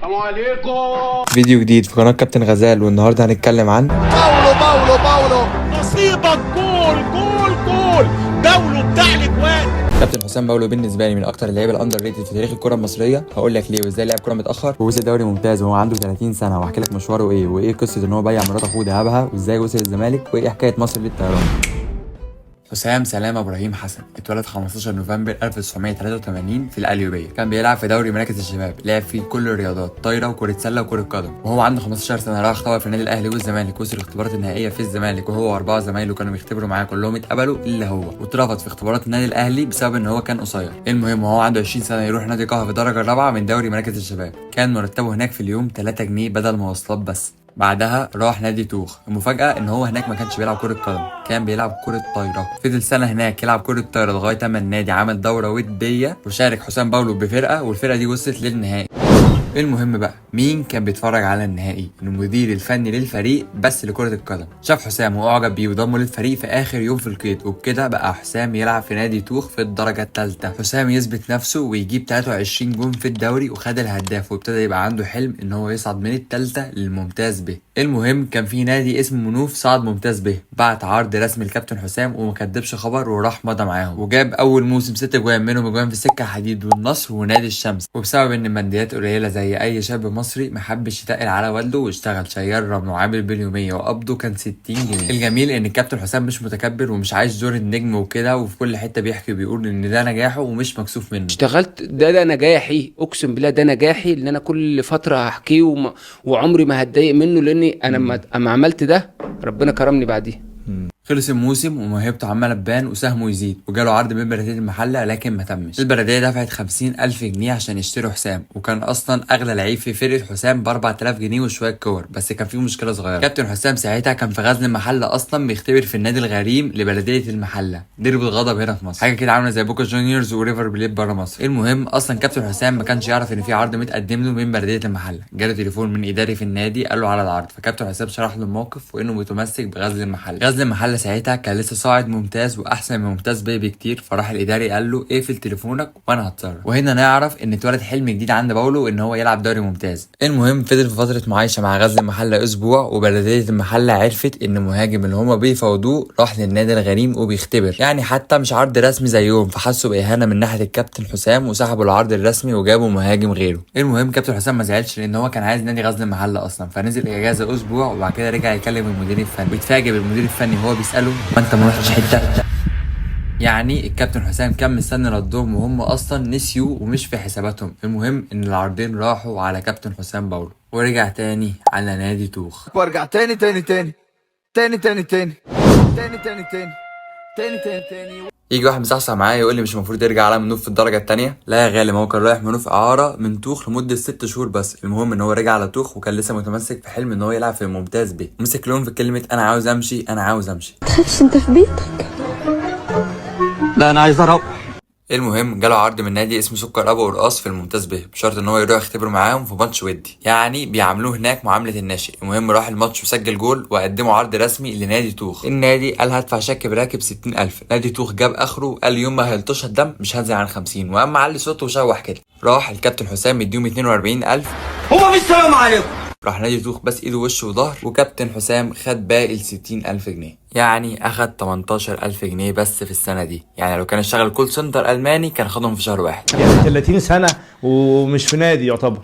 السلام عليكم. فيديو جديد في قناة كابتن غزال، والنهارده هنتكلم عن باولو نصيبك. جول جول جول. باولو بتاع الاجوان. كابتن حسام باولو. بالنسبة لي من أكتر اللعيبة الأندر ريتد في تاريخ الكرة المصرية. هقول لك ليه وإزاي لعب كرة متأخر ووصل دوري ممتاز وهو عنده 30 سنة، وهحكي لك مشواره إيه وإيه قصة إن هو بيع مرات أخوه ذهبها وإزاي وصل الزمالك وإيه حكاية مصر للطيران. حسام سلام ابراهيم حسن اتولد 15 نوفمبر 1983 في القليوبيه. كان بيلعب في دوري مراكز الشباب، لعب فيه كل الرياضات، طايره وكره سله وكره قدم. وهو عنده 15 سنه راح اختبر في النادي الاهلي والزمالك، وصل الاختبارات النهائيه في الزمالك وهو واربعه زمايله كانوا بيختبروا معاه، كلهم اتقبلوا الا هو، واترفض في اختبارات النادي الاهلي بسبب ان هو كان قصير. المهم وهو عنده 20 سنه يروح نادي قهوه في الدرجه الرابعه من دوري مراكز الشباب. كان مرتبه هناك في اليوم 3 جنيه بدل مواصلات بس. بعدها راح نادي توخ. المفاجأة ان هو هناك ما كانش بيلعب كرة قدم، كان بيلعب كرة طايرة. فضل سنة هناك يلعب كرة طايرة لغاية اما النادي عمل دورة ودية وشارك حسام باولو بفرقة، والفرقة دي وصلت للنهائي. المهم بقى مين كان بيتفرج على النهائي؟ المدير الفني للفريق بس لكرة القدم. شاف حسام واعجب بيه وضمه للفريق في اخر يوم في القيد، وبكده بقى حسام يلعب في نادي توخ في الدرجة الثالثة. حسام يثبت نفسه ويجيب 23 جون في الدوري وخد الهداف، وابتدى يبقى عنده حلم ان هو يصعد من الثالثة للممتاز ب. المهم كان في نادي اسمه منوف صعد ممتاز ب، بعت عرض رسمي لكابتن حسام وما كدبش خبر وراح مضى معاهم، وجاب اول موسم 6 جوان، منهم جوان في السكة حديد والنصر ونادي الشمس. وبسبب ان الماديات قليلة زي اي شاب مصري محبش يتقل على والده واشتغل شيال رمل وعامل باليوميه وقبضه كان 60 جنيه. الجميل ان الكابتن حسام مش متكبر ومش عايش دور النجم وكده، وفي كل حته بيحكي وبيقول ان ده نجاحه ومش مكسوف منه. اشتغلت ده نجاحي، اقسم بالله ده نجاحي، اللي انا كل فتره هحكيه وعمري ما هتضايق منه، لاني انا اما عملت ده ربنا كرمني بعديه. خلص الموسم وموهبته عماله تبان وسهمه يزيد، وجاله عرض من بلديه المحله لكن ما تمش. البلديه دفعت 50,000 جنيه عشان يشتروا حسام، وكان اصلا اغلى لعيب في فرقه حسام ب 4000 جنيه وشويه كور، بس كان في مشكله صغيره. كابتن حسام ساعتها كان في غزل المحله اصلا بيختبر في النادي الغريم لبلديه المحله، درب الغضب هنا في مصر، حاجه كده عامله زي بوكا جونيورز وريفر بليت بره مصر. المهم اصلا كابتن حسام ما كانش يعرف ان في عرض متقدم له من بلديه المحله. جاله تليفون من اداري في النادي قال له على العرض، فكابتن حسام شرح له الموقف وانه متمسك بغزل المحله. غزل المحله ساعتها كان لسه صاعد ممتاز واحسن من ممتاز بيه بكتير، فراح الاداري قال له اقفل تليفونك وانا هتصرف. وهنا نعرف ان اتولد حلم جديد عند باولو ان هو يلعب دوري ممتاز. المهم فضل في فتره معايشه مع غزل المحله اسبوع، وبلديه المحله عرفت ان المهاجم اللي هما بيفاوضوه راح للنادي الغريم وبيختبر، يعني حتى مش عرض رسمي زيهم، فحسوا باهانه من ناحيه الكابتن حسام وسحبوا العرض الرسمي وجابوا مهاجم غيره. المهم كابتن حسام ما زعلش لان هو كان عايز نادي غزل المحله اصلا، فنزل اجازه اسبوع وبعد كده رجع يكلم المدير الفني، ويتفاجئ بالمدير الفني وهو بيساله وانت ما رحتش حته. يعني الكابتن حسام كان مستني ردهم وهم اصلا نسيوا ومش في حساباتهم. المهم ان العرضين راحوا على كابتن حسام باولو، ورجع تاني على نادي توخ. وارجع تاني تاني تاني تاني تاني تاني تاني تاني تاني تاني تاني تاني. يجي واحد مصحصح معايا يقول لي مش المفروض يرجع على منوف في الدرجه الثانيه؟ لا يا غالي، ما هو كان رايح منوف اعاره من توخ لمده 6 شهور بس. المهم ان هو رجع على توخ وكان لسه متمسك في حلم ان هو يلعب في الممتاز بيه، مسك لهم في كلمه انا عاوز امشي انا عاوز امشي. تخافش انت في بيتك. لا انا عايز اروح. المهم جاله عرض من نادي اسمه سكر ابو قرقاص في الممتاز به، بشرط ان هو يروح يختبر معاهم في ماتش ودي، يعني بيعاملوه هناك معامله الناشئ. المهم راح الماتش وسجل جول وقدموا عرض رسمي لنادي توخ. النادي قال هدفع شيك براكب 60,000. نادي توخ جاب اخره وقال يوم ما هيلطش الدم مش هنزل عن 50، واما علي صوته وشوح كده. راح الكابتن حسام مديهم 42,000. هما مش سلام عليكم. راح نادي توخ بس ايده وشه وظهر، وكابتن حسام خد باقي ال 60,000 جنيه، يعني اخد 18,000 جنيه بس في السنه دي. يعني لو كان اشتغل كول سنتر الماني كان خدهم في شهر واحد. يعني 30 سنة ومش في نادي يعتبر.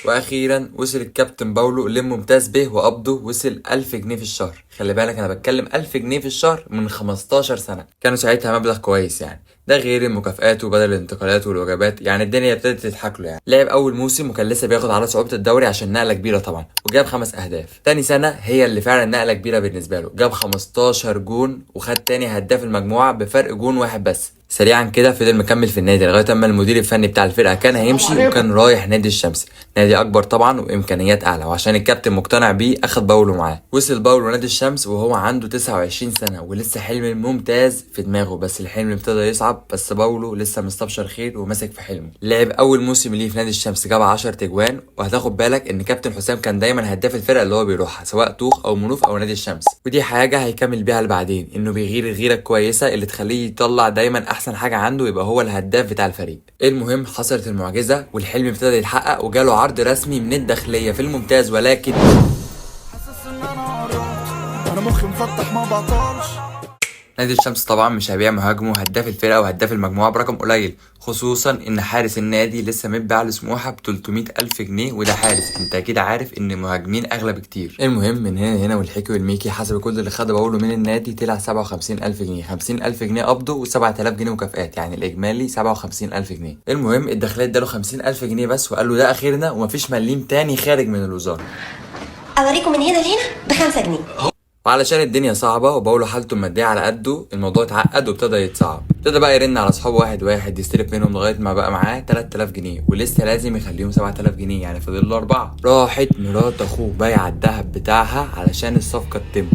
واخيرا وصل الكابتن باولو للممتاز به وقبضه وصل 1000 جنيه في الشهر. خلي بالك انا بتكلم 1000 جنيه في الشهر من 15 سنه، كانوا ساعتها مبلغ كويس يعني، ده غير المكافآت وبدل الانتقالات والوجبات. يعني الدنيا ابتدت تضحك له. يعني لعب اول موسم وكان لسه بياخد على صعوبه الدوري عشان نقله كبيره طبعا، وجاب 5 اهداف. تاني سنه هي اللي فعلا نقله كبيره بالنسبه له، جاب 15 جون وخد تاني هداف المجموعه بفرق جون واحد بس. سريعا كده فضل مكمل في النادي لغايه اما المدير الفني بتاع الفرقه كان هيمشي، وكان رايح نادي الشمس، نادي اكبر طبعا وامكانيات اعلى، وعشان الكابتن مقتنع بيه اخد باولو معاه. وصل باولو نادي الشمس وهو عنده 29 سنه ولسه حلم ممتاز في دماغه، بس الحلم ابتدى يصعب. بس باولو لسه مستبشر خير وماسك في حلمه. لعب اول موسم ليه في نادي الشمس جاب 10 تجوان، وهتاخد بالك ان كابتن حسام كان دايما هداف الفرقه اللي هو بيروحها سواء توخ او منوف او نادي الشمس، ودي حاجه هيكمل بيها لبعدين، انه بيغير الغيره الكويسه اللي تخليه يطلع دايما احسن احسن حاجه عنده يبقى هو الهداف بتاع الفريق. المهم حصلت المعجزه والحلم ابتدى يتحقق وجاله عرض رسمي من الداخليه في الممتاز، ولكن حاسس ان انا قربت، انا مخي مفتح ما بعطلش. نادي الشمس طبعا مش هيبيع مهاجمه هداف الفرقه وهداف المجموعه برقم قليل، خصوصا ان حارس النادي لسه متباع لسموحه ب 300,000 جنيه، وده حارس انت اكيد عارف ان مهاجمين اغلى بكتير. المهم من هنا والحكي والميكي حسب كل اللي خده بقوله من النادي طلع 57,000 جنيه، 50,000 جنيه قبضه و7000 جنيه مكافآت، يعني الاجمالي 57,000 جنيه. المهم الداخليه اداله 50,000 جنيه بس وقال له ده اخرنا ومفيش مليم تاني خارج من الوزاره. اوريكم من هنا لهنا ب5 جنيه. وعلشان الدنيا صعبه وبقوله حالته الماديه على قده، الموضوع اتعقد وابتدى يتصعب، ابتدى بقى يرن على اصحابه واحد واحد يستلف منهم لغايه ما بقى معاه 3000 جنيه ولسه لازم يخليهم 7000 جنيه، يعني فاضل له 4. راحت مرات اخوه بايعه الذهب بتاعها علشان الصفقه تتم،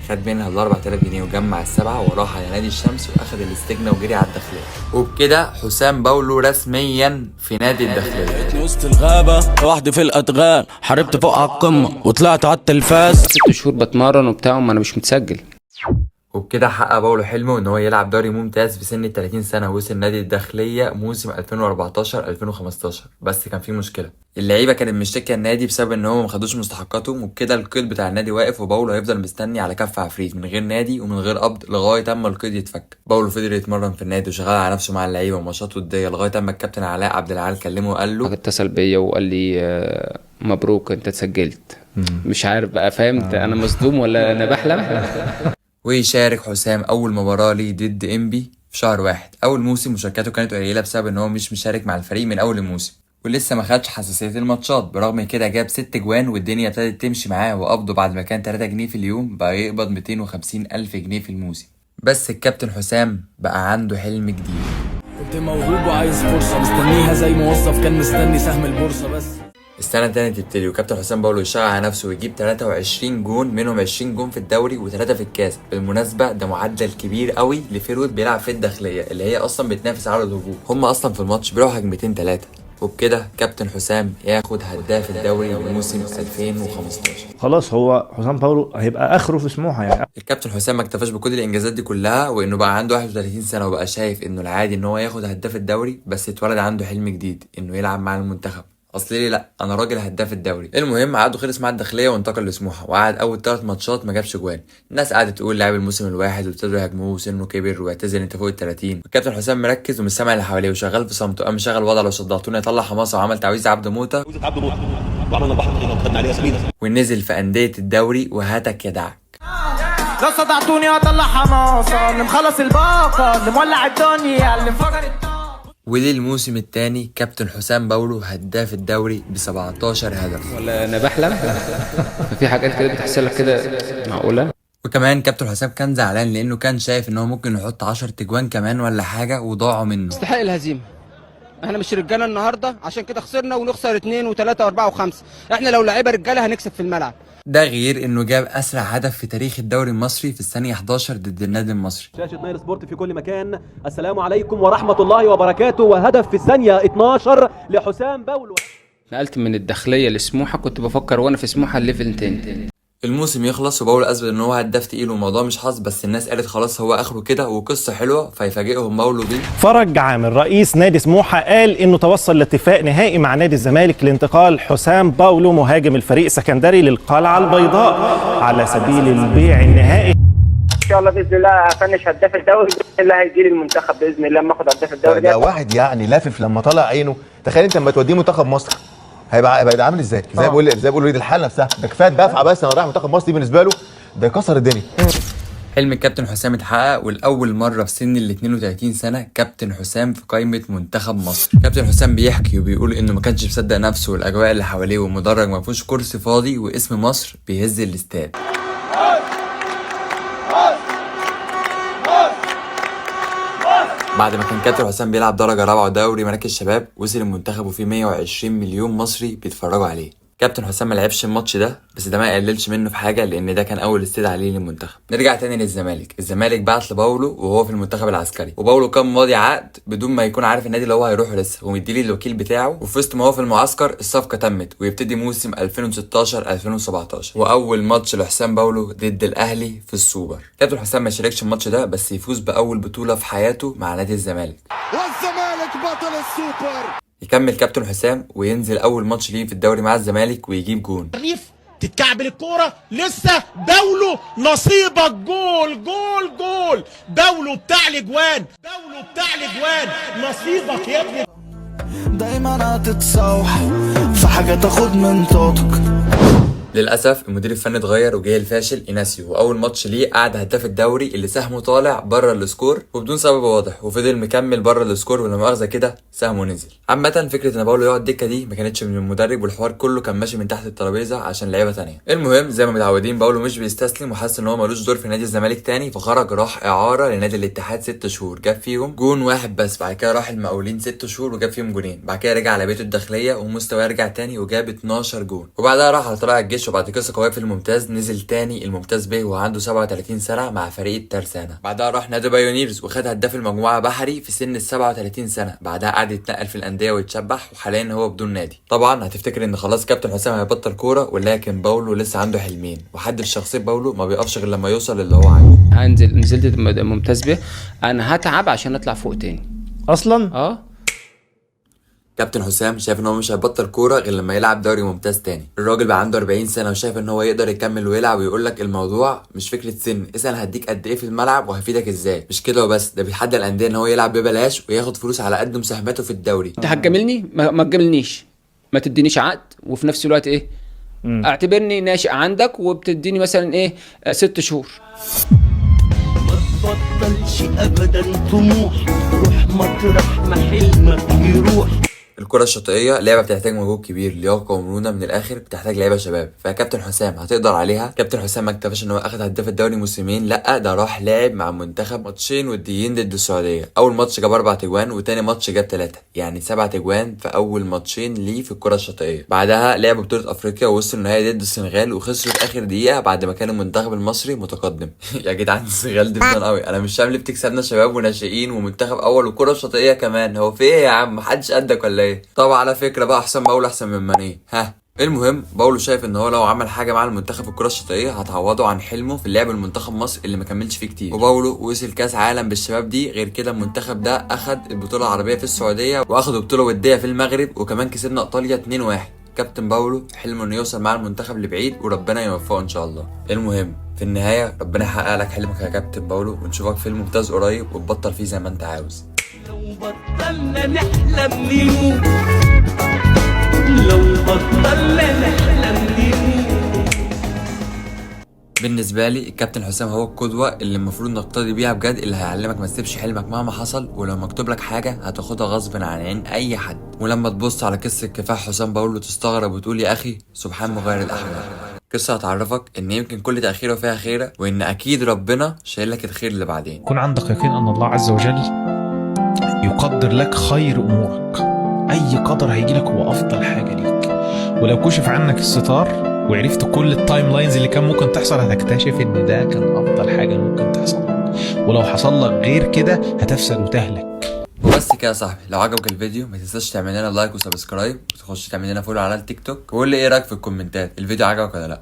خد منها ال 4000 جنيه وجمع السبعه وراح على نادي الشمس واخد الاستجنه وجري على الداخليه. وبكده حسام باولو رسميا في نادي الداخليه. وسط الغابة لوحدي في الأدغال، حاربت فوق على القمة وطلعت على التلفاز. 6 شهور بتمرن وبتاع ما انا مش متسجل. وبكده حقق باولو حلمه ان هو يلعب دوري ممتاز في سن 30 سنه، ووصل نادي الداخليه موسم 2014-2015، بس كان في مشكله، اللعيبه كانت مشتكيه النادي بسبب ان هم ما خدوش مستحقاتهم، وبكده القيد بتاع النادي واقف وباولو هيفضل مستني على كف عفريت من غير نادي ومن غير قبض لغايه اما القيد يتفك. باولو فضل يتمرن في النادي وشغال على نفسه مع اللعيبه وماتشات وديه لغايه اما الكابتن علاء عبد العال كلمه وقال له، اتصل بيا وقال لي مبروك انت اتسجلت. مش عارف بقى فهمت انا مصدوم ولا انا بحلم. ويشارك حسام اول مباراه ليه ضد انبي في شهر 1. اول موسم مشاركاته كانت قليله بسبب ان هو مش مشارك مع الفريق من اول الموسم ولسه ما خدش حساسيه الماتشات، برغم كده جاب 6 جوان والدنيا ابتدت تمشي معاه، وقبضه بعد ما كان 3 جنيه في اليوم بقى يقبض 250,000 جنيه في الموسم. بس الكابتن حسام بقى عنده حلم جديد. كنت موهوب وعايز فرصة مستنيها زي موظف كان مستني سهم البورصة بس. السنه التانية تبتدي وكابتن حسام باولو يشتغل على نفسه ويجيب 23 جون، منهم 20 جون في الدوري و3 في الكاس. بالمناسبه ده معدل كبير قوي لفيرود بيلعب في الداخليه اللي هي اصلا بتنافس على الهجوم، هم اصلا في الماتش بيروحوا هجمتين 3. وبكده كابتن حسام ياخد هداف الدوري لموسم 2015. خلاص هو حسام باولو هيبقى اخره في سموحه يعني. الكابتن حسام ما اكتفاش بكل الانجازات دي كلها وانه بقى عنده 31 سنه وبقى شايف انه العادي ان هو ياخد هداف الدوري، بس اتولد عنده حلم جديد انه يلعب مع المنتخب. اصل ليه لا، انا راجل هداف الدوري. المهم عقده خلص مع الداخليه وانتقل لسموحه وقعد اول 3 ماتشات ما جابش جوان، الناس قعدت تقول لاعب الموسم الواحد وابتدوا يهاجموه وسنه كبر واعتزل انت فوق ال 30. الكابتن حسام مركز ومش سامع اللي حواليه وشغال في صمته، قام شغل وضع لو صدعتوني يطلع حماسه وعمل تعويذه عبد موته وعملنا بحر وخدنا عليها سبيل. ونزل في انديه الدوري وهاتك يا دعك. لو صدعتوني هطلع حماسة، اللي مخلص الباقة، اللي مولع الدنيا، اللي مفجر الطاقة. وليه الموسم الثاني كابتن حسام باولو هداف الدوري ب 17 هدف. ولا انا بحلم. ففي حاجات كده بتحصل لك كده معقوله. وكمان كابتن حسام كان زعلان لانه كان شايف ان هو ممكن يحط 10 تجوان كمان ولا حاجه وضاعوا منه. استحق الهزيمه، احنا مش رجاله النهارده عشان كده خسرنا ونخسر 2 و3 و4 و5. احنا لو لعيبه رجاله هنكسب في الملعب. ده غير انه جاب اسرع هدف في تاريخ الدوري المصري في الثانيه 11 ضد النادي المصري. شاشة نايل سبورت في كل مكان، السلام عليكم ورحمة الله وبركاته. وهدف في الثانية 12 لحسام باولو. نقلت من الداخليه لسموحه، كنت بفكر وانا في سموحه الليفل تاني. الموسم يخلص وباولو اثبت ان هو هداف تقيل والموضوع مش حظ، بس الناس قالت خلاص هو اخره كده وقصه حلوه فيفاجئهم باولو بيه. فرج عامر رئيس نادي سموحه قال انه توصل لاتفاق نهائي مع نادي الزمالك لانتقال حسام باولو مهاجم الفريق السكندري للقلعه البيضاء على سبيل البيع النهائي. ان شاء الله باذن الله افنش هداف الدوري، باذن الله هيجي لي المنتخب باذن الله لما اخد هداف الدوري. ده واحد يعني لافف لما طلع عينه، تخيل انت لما توديه منتخب مصر هيبقى عامل ازاي؟ زي بقول وليد الحال نفسها ده كفايه دفعه بس انا رايح منتخب مصر دي بالنسبه له ده يكسر الدنيا. حلم الكابتن حسام اتحقق والاول مره في سن ال 32 سنه كابتن حسام في قائمه منتخب مصر. كابتن حسام بيحكي وبيقول انه ما كانش مصدق نفسه والاجواء اللي حواليه والمدرج ما فيهوش كرسي فاضي واسم مصر بيهز الاستاد. بعد ما كان كابتن حسام بيلعب درجه رابعه ودوري مراكز شباب، وصل المنتخب وفيه 120 مليون مصري بيتفرجوا عليه. كابتن حسام ما لعبش الماتش ده، بس ده ما يقللش منه في حاجه، لان ده كان اول استدعاء ليه للمنتخب. نرجع تاني للزمالك. الزمالك بعت لباولو وهو في المنتخب العسكري، وباولو كان ماضي عقد بدون ما يكون عارف النادي اللي هو هيروحه لسه، ومديلي الوكيل بتاعه، وفي وسط ما هو في المعسكر الصفقه تمت ويبتدي موسم 2016 2017. واول ماتش لحسام باولو ضد الاهلي في السوبر. كابتن حسام ما شاركش الماتش ده، بس يفوز باول بطوله في حياته مع نادي الزمالك، والزمالك بطل السوبر. يكمل كابتن حسام وينزل اول ماتش ليه في الدوري مع الزمالك ويجيب جون. تتكعبل الكوره لسه باولو نصيبك، جول جول جول. باولو بتاع الاجوان، باولو بتاع الاجوان، نصيبك يا ابني. دايما هتتصوح في حاجه تاخد من طاقتك. للاسف المدير الفني اتغير وجاي الفاشل ايناسيو، واول ماتش ليه قعد هداف الدوري اللي سهمه طالع بره السكور وبدون سبب واضح، وفضل مكمل بره السكور، ولا مؤاخذه كده سهمه نزل. عامه فكره ان باولو يقعد دكه دي ما كانتش من المدرب، والحوار كله كان ماشي من تحت الترابيزه عشان لعيبه ثانيه. المهم زي ما متعودين باولو مش بيستسلم، وحس ان هو ملوش دور في نادي الزمالك تاني، فخرج راح اعاره لنادي الاتحاد 6 شهور، جاب فيهم جون واحد بس. بعد كده راح المقاولين 6 شهور وجاب فيهم جونين. بعد كده رجع على بيته الداخليه ومستواه يرجع تاني وجاب 12 جون. وبعدها راح على طلائع الجيش، وبعد قصه قويه في الممتاز نزل تاني الممتاز ب وهو عنده 37 سنه مع فريق الترسانه. بعدها راح نادي بايونيرز وخد هداف المجموعه بحري في سن ال 37 سنه. بعدها قعد يتنقل في الانديه ويتشبح، وحاليا هو بدون نادي. طبعا هتفتكر ان خلاص كابتن حسام هيبطل كوره، ولكن باولو لسه عنده حلمين، وحد في شخصيه باولو ما بيقفش غير لما يوصل اللي هو عايزه. نزلت ممتاز ب، انا هتعب عشان اطلع فوق تاني اصلا. كابتن حسام شايف ان هو مش هيبطل كوره غير لما يلعب دوري ممتاز تاني. الراجل بقى عنده 40 سنه وشايف ان هو يقدر يكمل ويلعب، ويقول لك الموضوع مش فكره سن، اسال هديك قد ايه في الملعب وهفيدك ازاي. مش كده وبس، ده بيتحدى الانديه ان هو يلعب ببلاش وياخد فلوس على قد مساهماته في الدوري. انت هتجاملني؟ ما تجاملنيش، ما تدينيش عقد، وفي نفس الوقت ايه اعتبرني ناشئ عندك وبتديني مثلا ايه 6 شهور. ما تبطلش ابدا طموح، روح مطرح ما حلمك يروح. الكرة الشاطئية لعبة بتحتاج مجهود كبير، لياقة ومرونة، من الآخر بتحتاج لعيبة شباب. فكابتن حسام هتقدر عليها؟ كابتن حسام ما اكتفاش ان هو اخد هداف الدوري موسمين، لا ده راح لعب مع المنتخب ماتشين وديين ضد السعودية. أول ماتش جاب 4 تجوان، وتاني ماتش جاب 3، يعني 7 تجوان في أول ماتشين ليه في الكرة الشاطئية. بعدها لعب بطولة أفريقيا ووصل النهائي ضد السنغال، وخسروا في آخر دقيقة بعد ما كان المنتخب المصري متقدم. يا جدعان السنغال دي بتبان قوي، أنا مش فاهم ليه بتكسبنا شباب وناشئين ومنتخب أول وكرة شاطئية كمان. هو في إيه يا عم؟ محدش قدك ولا إيه؟ طبعا على فكرة بقى حسام باولو احسن من ماني. المهم باولو شايف ان هو لو عمل حاجه مع المنتخب في الكره الشاطئيه هتعوضه عن حلمه في اللعب المنتخب مصر اللي ما كملش فيه كتير. وباولو وصل كاس عالم بالشباب دي. غير كده المنتخب ده اخد البطوله العربيه في السعوديه، واخد بطوله وديه في المغرب، وكمان كسبنا ايطاليا 2-1. كابتن باولو حلمه انه يوصل مع المنتخب لبعيد، وربنا يوفقه ان شاء الله. المهم في النهايه ربنا يحقق لك حلمك يا كابتن باولو، ونشوفك فيلم ممتاز قريب وتبطل فيه زي ما انت عاوز. لو بطلنا نحلم نموت، لو بطلنا نحلم نموت. بالنسبه لي الكابتن حسام هو القدوه اللي المفروض نقتدي بيها بجد، اللي هيعلمك ما تسيبش حلمك مهما حصل، ولو مكتوب لك حاجه هتاخدها غصب عن عين اي حد. ولما تبص على قصه كفاح حسام باولو تستغرب وتقول يا اخي سبحان مغير الاحوال. قصه هتعرفك ان يمكن كل تاخيره فيها خيره، وان اكيد ربنا شايل لك الخير اللي بعدين. كن عندك يقين ان الله عز وجل يقدر لك خير امورك، اي قدر هيجيلك هو افضل حاجه ليك. ولو كشف عنك الستار وعرفت كل التايم لاينز اللي كان ممكن تحصل، هتكتشف ان ده كان افضل حاجه ممكن تحصل لك، ولو حصل لك غير كده هتفسد وتهلك. وبس كده يا صاحبي، لو عجبك الفيديو ما تنساش تعمل لنا لايك وسبسكرايب، وتخش تعمل لنا فولو على التيك توك، وقول لي ايه رايك في الكومنتات، الفيديو عجبك ولا لا.